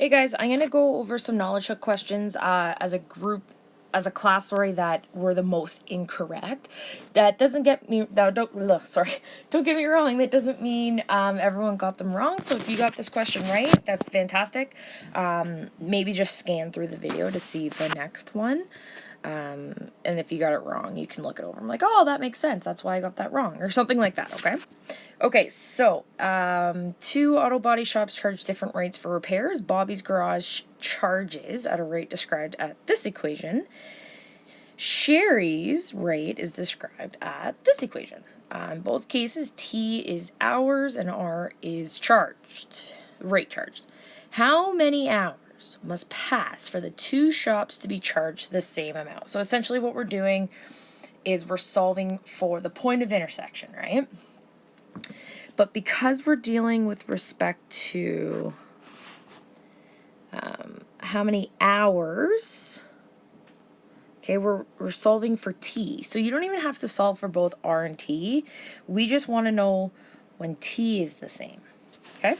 Hey guys, I'm gonna go over some knowledge hook questions as a group, as a class, sorry, that were the most incorrect. That doesn't get me, don't get me wrong, that doesn't mean everyone got them wrong. So if you got this question right, that's fantastic. Maybe just scan through the video to see the next one. And if you got it wrong, you can look it over. I'm like, oh, that makes sense. That's why I got that wrong, or something like that, okay? Okay, so, 2 auto body shops charge different rates for repairs. Bobby's Garage charges at a rate described at this equation. Sherry's rate is described at this equation. In both cases, T is hours and R is rate charged. How many hours must pass for the 2 shops to be charged the same amount? So essentially what we're doing is we're solving for the point of intersection, right? But because we're dealing with respect to how many hours, okay, we're solving for T. So you don't even have to solve for both R and T. We just want to know when T is the same, okay?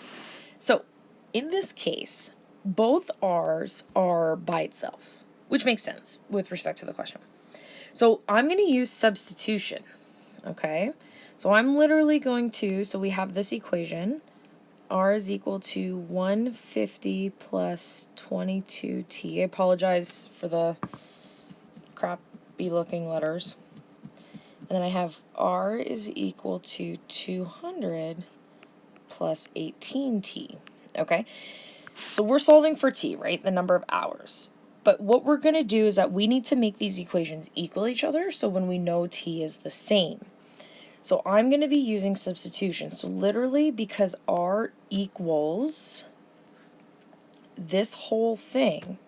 So in this case, both R's are by itself, which makes sense with respect to the question. So I'm going to use substitution, okay? So I'm literally going to, so we have this equation, R is equal to 150 plus 22T. I apologize for the crappy looking letters. And then I have R is equal to 200 plus 18T, okay? So we're solving for T, right? The number of hours. But what we're going to do is that we need to make these equations equal each other so when we know T is the same. So I'm going to be using substitution. So literally, because R equals this whole thing,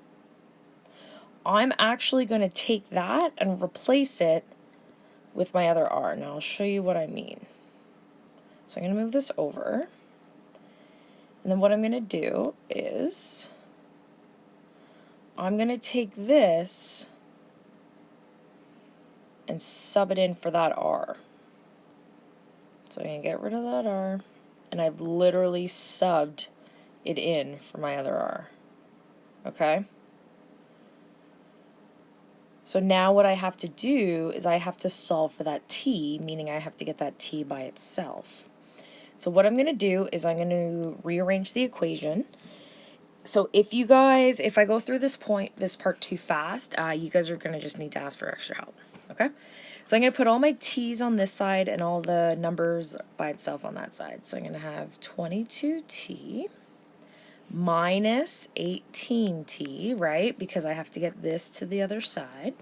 I'm actually going to take that and replace it with my other R. Now I'll show you what I mean. So I'm going to move this over. And then what I'm going to do is I'm going to take this and sub it in for that R. So I'm going to get rid of that R, and I've literally subbed it in for my other R, okay? So now what I have to do is I have to solve for that T, meaning I have to get that T by itself. So what I'm going to do is I'm going to rearrange the equation. So if I go through this part too fast, you guys are going to just need to ask for extra help, okay? So I'm going to put all my T's on this side and all the numbers by itself on that side. So I'm going to have 22T minus 18T, right? Because I have to get this to the other side,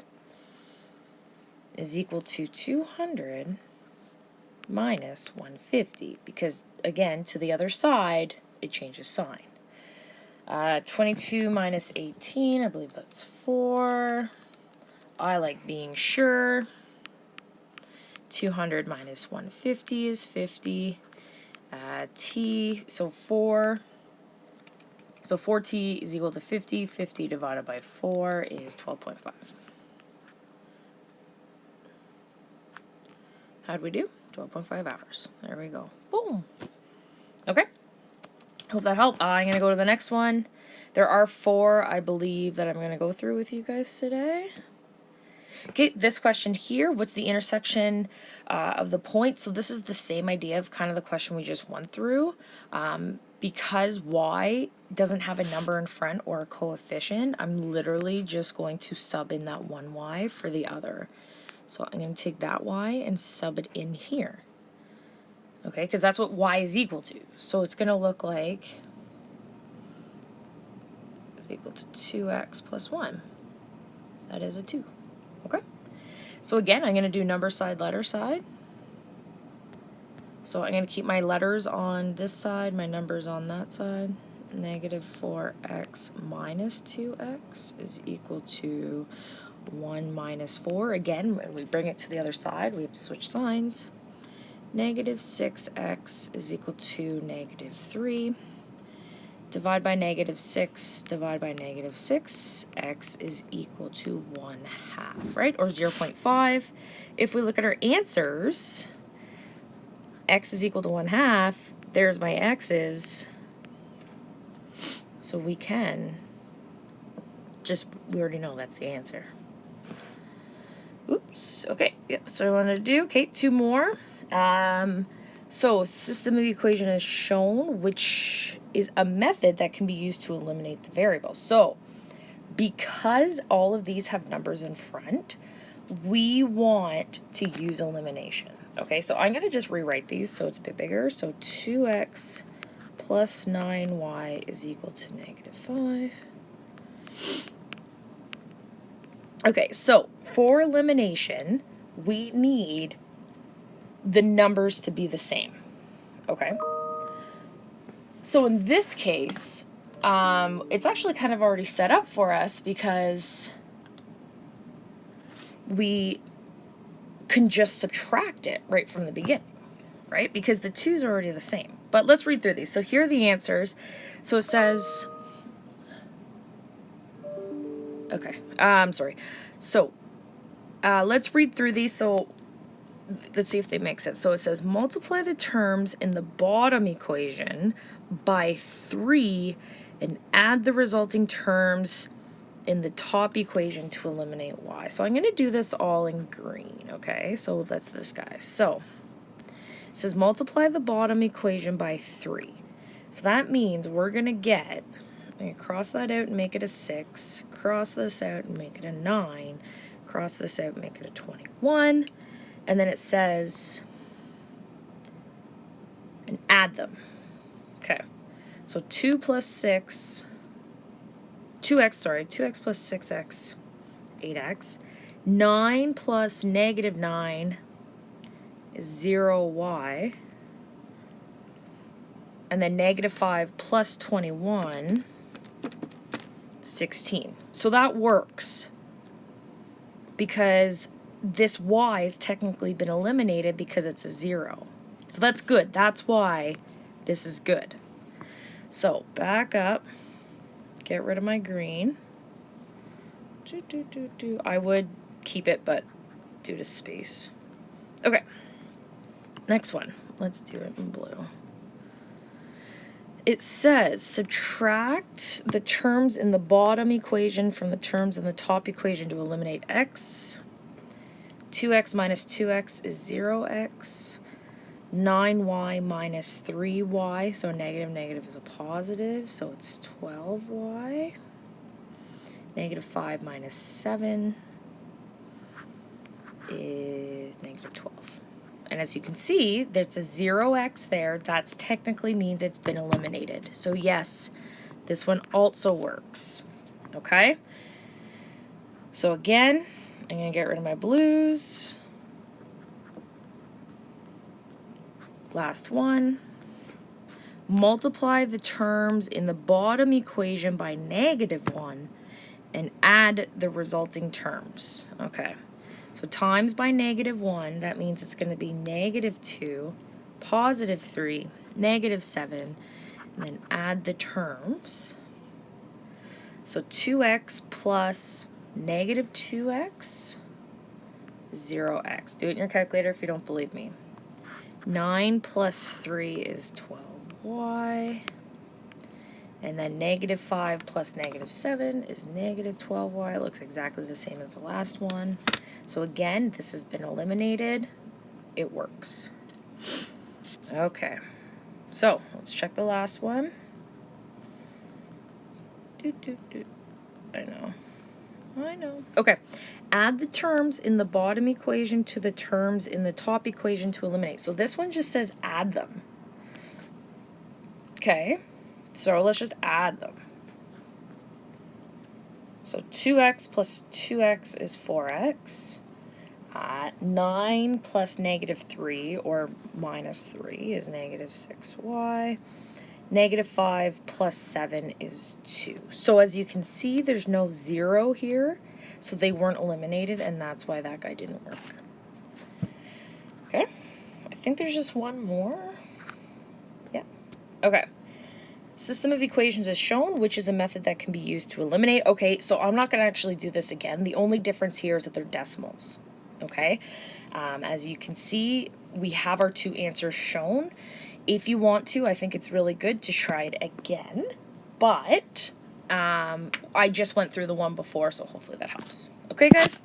is equal to 200 minus 150. Because, again, to the other side, it changes sign. 22 minus 18, I believe that's 4. I like being sure. 200 minus 150 is 50. T, so 4. So 4T is equal to 50. 50 divided by 4 is 12.5. How'd we do? 12.5 hours. There we go. Boom. Okay. Hope that helped. I'm going to go to the next one. There are 4, I believe, that I'm going to go through with you guys today. Okay, this question here, what's the intersection of the point? So this is the same idea of kind of the question we just went through. Because y doesn't have a number in front or a coefficient, I'm literally just going to sub in that one y for the other. So I'm going to take that y and sub it in here. Okay, because that's what y is equal to. So it's going to look like it's equal to 2x plus 1. That is a 2. Okay, so again, I'm going to do number side, letter side. So I'm going to keep my letters on this side, my numbers on that side. Negative 4x minus 2x is equal to 1 minus 4. Again, when we bring it to the other side, we have to switch signs. Negative 6x is equal to negative 3. Divide by negative 6, divide by negative 6, x is equal to 1/2, right? Or 0.5. If we look at our answers, x is equal to 1/2. There's my x's. So we can just, we already know that's the answer. Oops, okay, yeah, that's what I wanted to do. Okay, 2 more. So system of equation is shown, which is a method that can be used to eliminate the variable. So because all of these have numbers in front, we want to use elimination. Okay, so I'm going to just rewrite these so it's a bit bigger. So 2x plus 9y is equal to -5. Okay, so for elimination, we need the numbers to be the same. Okay? So in this case, it's actually kind of already set up for us because we can just subtract it right from the beginning, right? Because the 2's are already the same. But let's read through these. So here are the answers. So it says, okay, I'm sorry. So let's read through these. So let's see if they make sense. So it says multiply the terms in the bottom equation by 3 and add the resulting terms in the top equation to eliminate y. So I'm going to do this all in green, okay? So that's this guy. So it says multiply the bottom equation by 3. So that means we're going to get, I'm going to cross that out and make it a 6, cross this out and make it a 9, cross this out and make it a 21, and then it says, and add them. Okay, so 2x plus 6x, 2x plus 6x, 8x. 9 plus -9 is 0y. And then -5 plus 21, 16. So that works because this y has technically been eliminated because it's a 0. So that's good. That's why this is good. So back up, get rid of my green. I would keep it, but due to space. Okay, next one. Let's do it in blue. It says subtract the terms in the bottom equation from the terms in the top equation to eliminate x. 2x minus 2x is 0x. 9y minus 3y, so negative is a positive, so it's 12y. -5 minus 7 is -12. And as you can see, there's a 0x there. That technically means it's been eliminated. So yes, this one also works. Okay? So again, I'm going to get rid of my blues. Last one. Multiply the terms in the bottom equation by -1 and add the resulting terms. Okay. So times by -1, that means it's going to be -2, +3, -7, and then add the terms. So 2x plus -2x, 0x. Do it in your calculator if you don't believe me. 9 plus 3 is 12y. And then -5 plus -7 is -12y. It looks exactly the same as the last one. So again, this has been eliminated. It works. Okay. So let's check the last one. I know. Okay. Add the terms in the bottom equation to the terms in the top equation to eliminate. So this one just says add them. Okay. So let's just add them. So 2x plus 2x is 4x. 9 plus -3 or -3 is -6y. -5 plus 7 is 2. So as you can see, there's no 0 here. So they weren't eliminated, and that's why that guy didn't work. Okay. I think there's just one more. Yeah. Okay. System of equations is shown, which is a method that can be used to eliminate. Okay, so I'm not going to actually do this again. The only difference here is that they're decimals. Okay, as you can see, we have our 2 answers shown. If you want to, I think it's really good to try it again, but I just went through the one before, so hopefully that helps. Okay, guys?